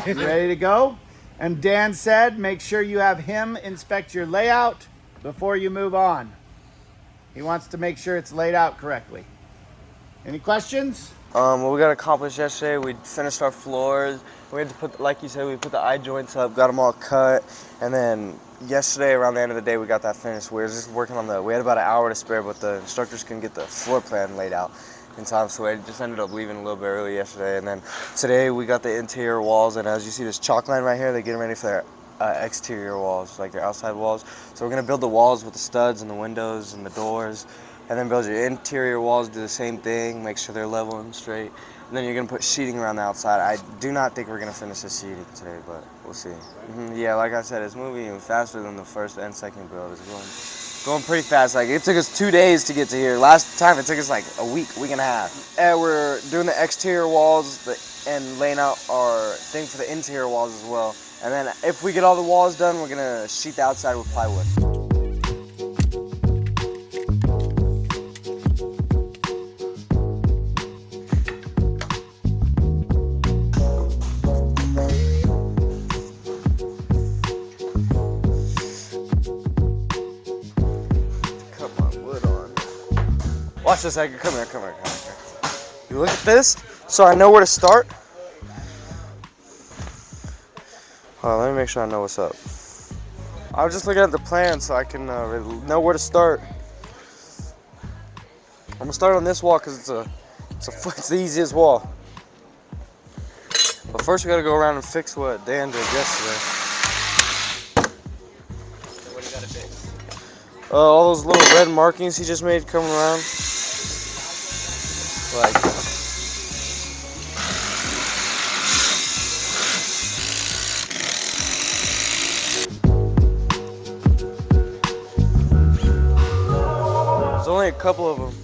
You ready to go? And Dan said, make sure you have him inspect your layout before you move on. He wants to make sure it's laid out correctly. Any questions? What we got accomplished yesterday, we finished our floors. We had to put, like you said, we put the eye joints up, got them all cut, and then yesterday around the end of the day we got that finished. We were just working on we had about an hour to spare, but the instructors couldn't get the floor plan laid out in time, so we just ended up leaving a little bit early yesterday. And then today we got the interior walls, and as you see this chalk line right here, they're getting ready for their exterior walls, like their outside walls. So we're gonna build the walls with the studs and the windows and the doors, and then build your interior walls, do the same thing, make sure they're level and straight. And then you're gonna put sheeting around the outside. I do not think we're gonna finish the sheeting today, but we'll see. Yeah, like I said, it's moving even faster than the first and second build. It's going pretty fast. Like, it took us 2 days to get to here. Last time it took us like a week and a half. And we're doing the exterior walls and laying out our thing for the interior walls as well. And then if we get all the walls done, we're gonna sheet the outside with plywood. Watch this, Edgar. Come here. You look at this, so I know where to start. Let me make sure I know what's up. I was just looking at the plan so I can know where to start. I'm gonna start on this wall because it's the easiest wall. But first we gotta go around and fix what Dan did yesterday. What do you gotta fix? All those little red markings he just made coming around. Like, there's only a couple of them.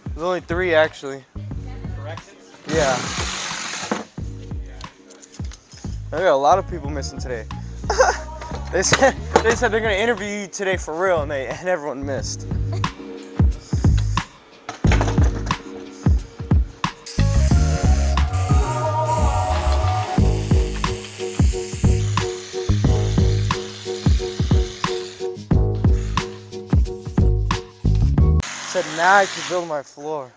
There's only 3 actually. Corrections? Yeah. I got a lot of people missing today. They said they're gonna interview you today for real, and everyone missed. Now I can build my floor.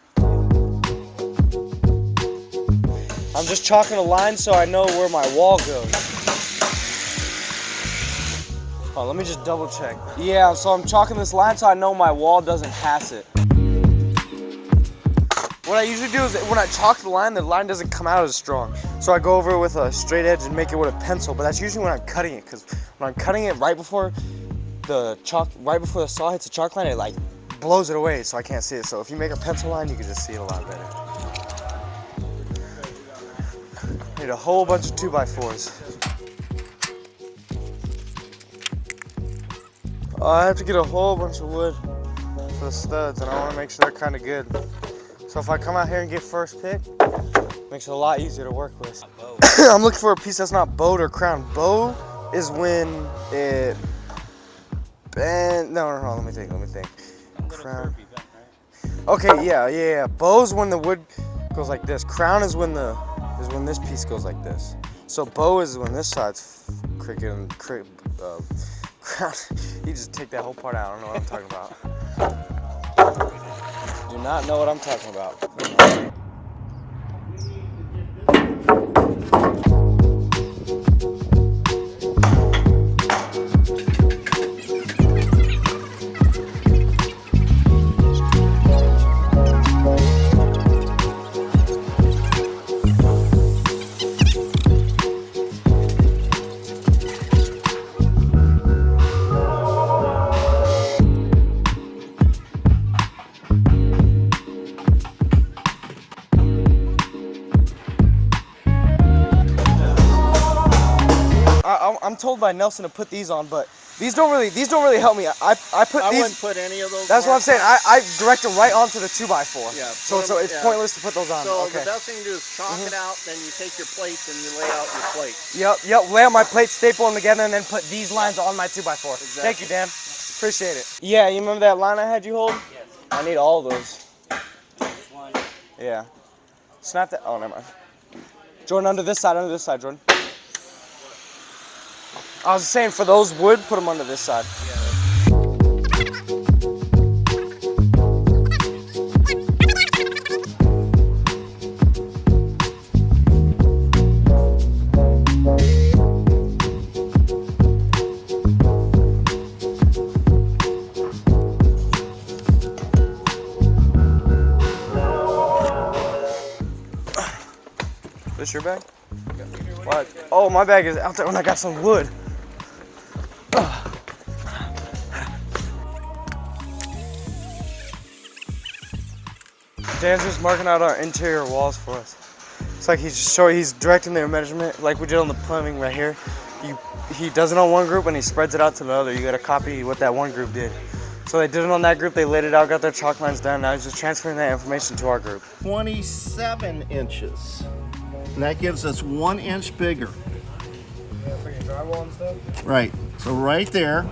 I'm just chalking a line so I know where my wall goes. Oh, let me just double check. Yeah, so I'm chalking this line so I know my wall doesn't pass it. What I usually do is when I chalk the line doesn't come out as strong. So I go over it with a straight edge and make it with a pencil, but that's usually when I'm cutting it, because when I'm cutting it right before the saw hits the chalk line, it like blows it away so I can't see it. So if you make a pencil line, you can just see it a lot better. Need a whole bunch of 2x4s. I have to get a whole bunch of wood for the studs, and I want to make sure they're kind of good. So if I come out here and get first pick, it makes it a lot easier to work with. I'm looking for a piece that's not bowed or crowned. Bow is when it bends. No, let me think. Crown. Okay, yeah. Bow's when the wood goes like this. Crown is when this piece goes like this. So bow is when this side's crown. You just take that whole part out. I don't know what I'm talking about. Do not know what I'm talking about. I'm told by Nelson to put these on, but these don't really help me. I wouldn't put any of those. That's what I'm saying. I direct them right onto the 2x4. Yeah. So it's pointless to put those on. So okay. The best thing to do is chalk it out, then you take your plates and you lay out your plate. Yep. Lay out my plates, staple them together, and then put these lines on my 2x4. Exactly. Thank you, Dan. Appreciate it. Yeah, you remember that line I had you hold? Yes. I need all those. This one. Yeah. Snap that. Oh, never mind. Jordan, under this side, Jordan. I was saying for those wood, put them under this side. This your bag? What? Oh, my bag is out there when I got some wood. Dan's just marking out our interior walls for us. It's like he's directing their measurement like we did on the plumbing right here. He does it on one group and he spreads it out to the other. You gotta copy what that one group did. So they did it on that group, they laid it out, got their chalk lines done. Now he's just transferring that information to our group. 27 inches. And that gives us 1 inch bigger. For your drywall and stuff? Right. So right there.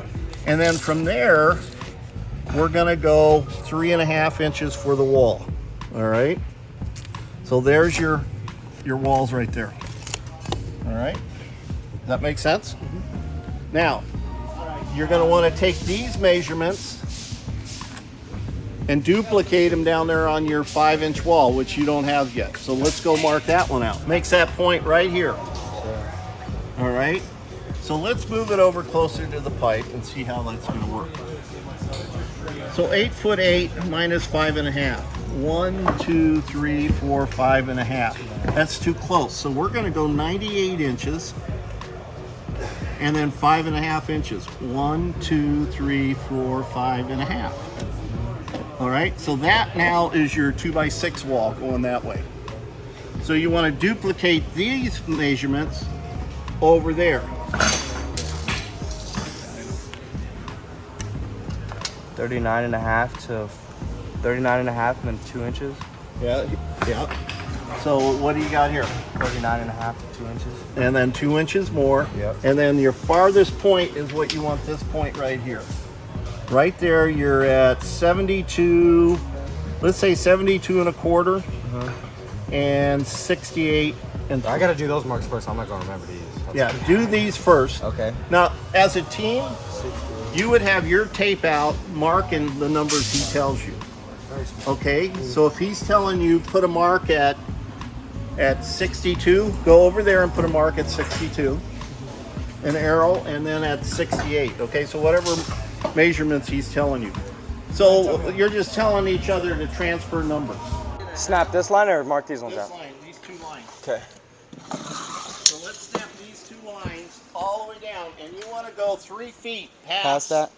And then from there, we're gonna go 3.5 inches for the wall. All right. So there's your walls right there. All right. Does that make sense? Now, you're gonna wanna take these measurements and duplicate them down there on your 5-inch wall, which you don't have yet. So let's go mark that one out. Makes that point right here. All right. So let's move it over closer to the pipe and see how that's gonna work. So 8'8" minus 5.5. 1, 2, 3, 4, 5.5. That's too close. So we're gonna go 98 inches and then 5.5 inches. 1, 2, 3, 4, 5.5. All right, so that now is your 2x6 wall going that way. So you want to duplicate these measurements over there. 39.5 to 39.5 and then 2 inches. Yeah. So what do you got here? 39.5 to 2 inches. And then 2 inches more. Yep. And then your farthest point is what you want this point right here. Right there, you're at 72, let's say 72.25 and 68. And I gotta do those marks first. I'm not gonna remember these. yeah, do these first. Okay. Now, as a team, you would have your tape out marking the numbers he tells you. Okay, so if he's telling you put a mark at 62, go over there and put a mark at 62, an arrow, and then at 68. Okay, so whatever measurements he's telling you. So you're just telling each other to transfer numbers. Snap this line or mark these ones This out? line, these 2 lines. Okay. So let's snap these 2 lines all the way down, and you want to go 3 feet Past that?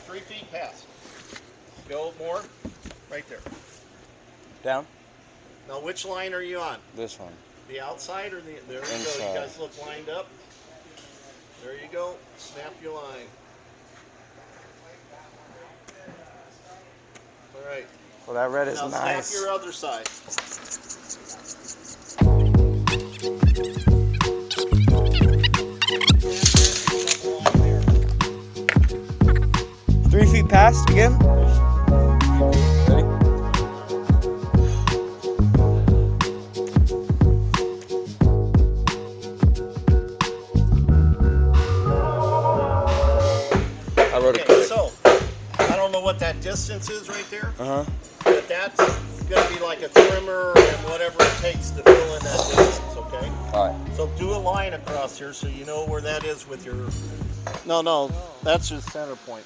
3 feet past. Go more. Right there. Down? Now, which line are you on? This one. The outside or the... There we go. Inside. You guys look lined up. There you go. Snap your line. All right. Well, that red is Now nice. snap your other side. 3 feet past again? Ready? I wrote it Okay, quick. so I don't know what that distance is right there, Uh-huh. but that's going to be like a trimmer and whatever it takes to fill in that distance, okay? All right. So do a line across here so you know where that is with your... No, that's your center point.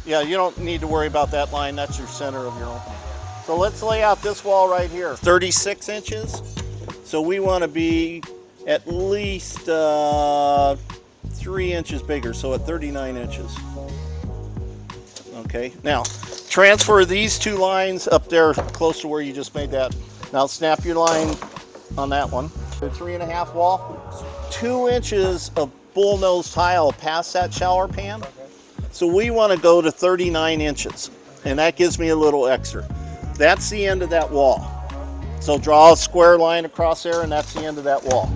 Yeah, you don't need to worry about that line. That's your center of your opening. So let's lay out this wall right here. 36 inches. So we want to be at least 3 inches bigger, so at 39 inches. Okay, now transfer these 2 lines up there close to where you just made that. Now snap your line on that one. The 3.5 wall, 2 inches of bullnose tile past that shower pan. So we want to go to 39 inches, and that gives me a little extra. That's the end of that wall. So draw a square line across there, and that's the end of that wall.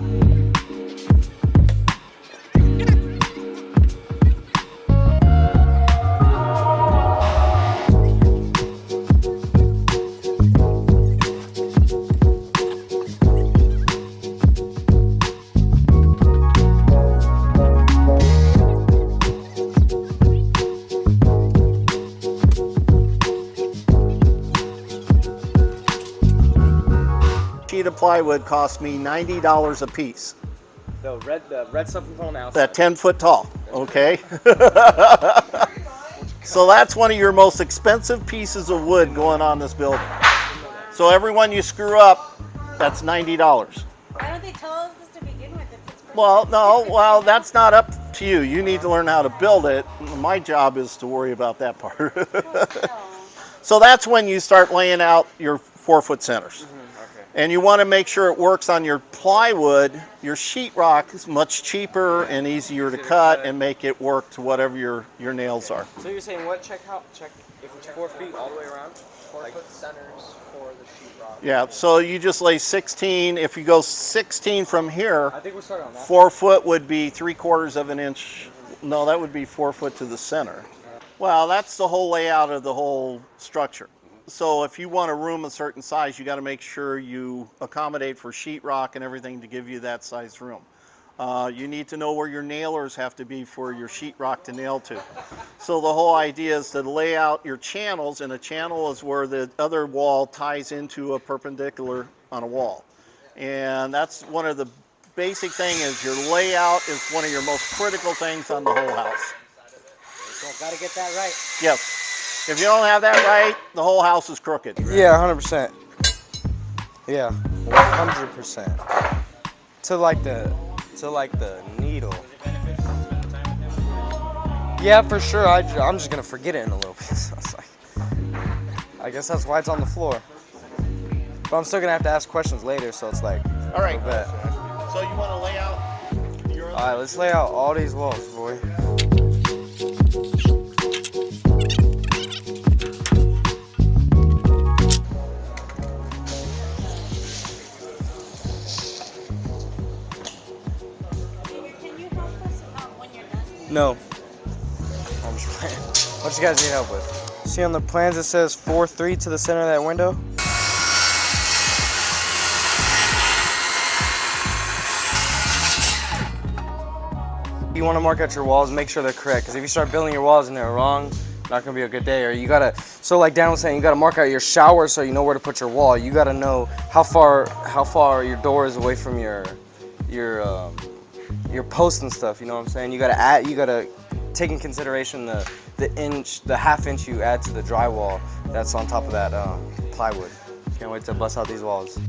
sheet of plywood cost me $90 a piece. The red stuff we put on the outside. That 10-foot tall, okay? So that's one of your most expensive pieces of wood going on this building. So every one you screw up, that's $90. Why don't they tell us this to begin with? If it's Well, no, well, that's not up to you. You need to learn how to build it. My job is to worry about that part. So that's when you start laying out your 4-foot centers. And you want to make sure it works on your plywood. Your sheetrock is much cheaper and easier to cut and make it work to whatever your nails are. So you're saying what? Check if it's 4 feet all the way around? 4-foot centers for the sheetrock. Yeah, so you just lay 16. If you go 16 from here, I think we're starting on that. 4 foot would be 3/4 of an inch. No, that would be 4 foot to the center. Well, that's the whole layout of the whole structure. So if you want a room a certain size, you got to make sure you accommodate for sheetrock and everything to give you that size room. You need to know where your nailers have to be for your sheetrock to nail to. So the whole idea is to lay out your channels, and a channel is where the other wall ties into a perpendicular on a wall. And that's one of the basic thing is your layout is one of your most critical things on the whole house. So gotta get that right. Yes. If you don't have that right, the whole house is crooked. Yeah, 100%. Yeah, 100%. To like the needle. Yeah, for sure. I'm just gonna forget it in a little bit. So it's like, I guess that's why it's on the floor. But I'm still gonna have to ask questions later, so it's like. All right. Bet. So you want to lay out your All right, let's lay out all these walls, boy. Can you help us when you're done? No. I'm just playing. What you guys need help with? See on the plans it says 4-3 to the center of that window? You want to mark out your walls and make sure they're correct, because if you start building your walls and they're wrong, not gonna be a good day. Or you gotta, so like Dan was saying, you gotta mark out your shower so you know where to put your wall. You gotta know how far your door is away from your posts and stuff. You know what I'm saying? You gotta take in consideration the half inch you add to the drywall that's on top of that plywood. Can't wait to bust out these walls.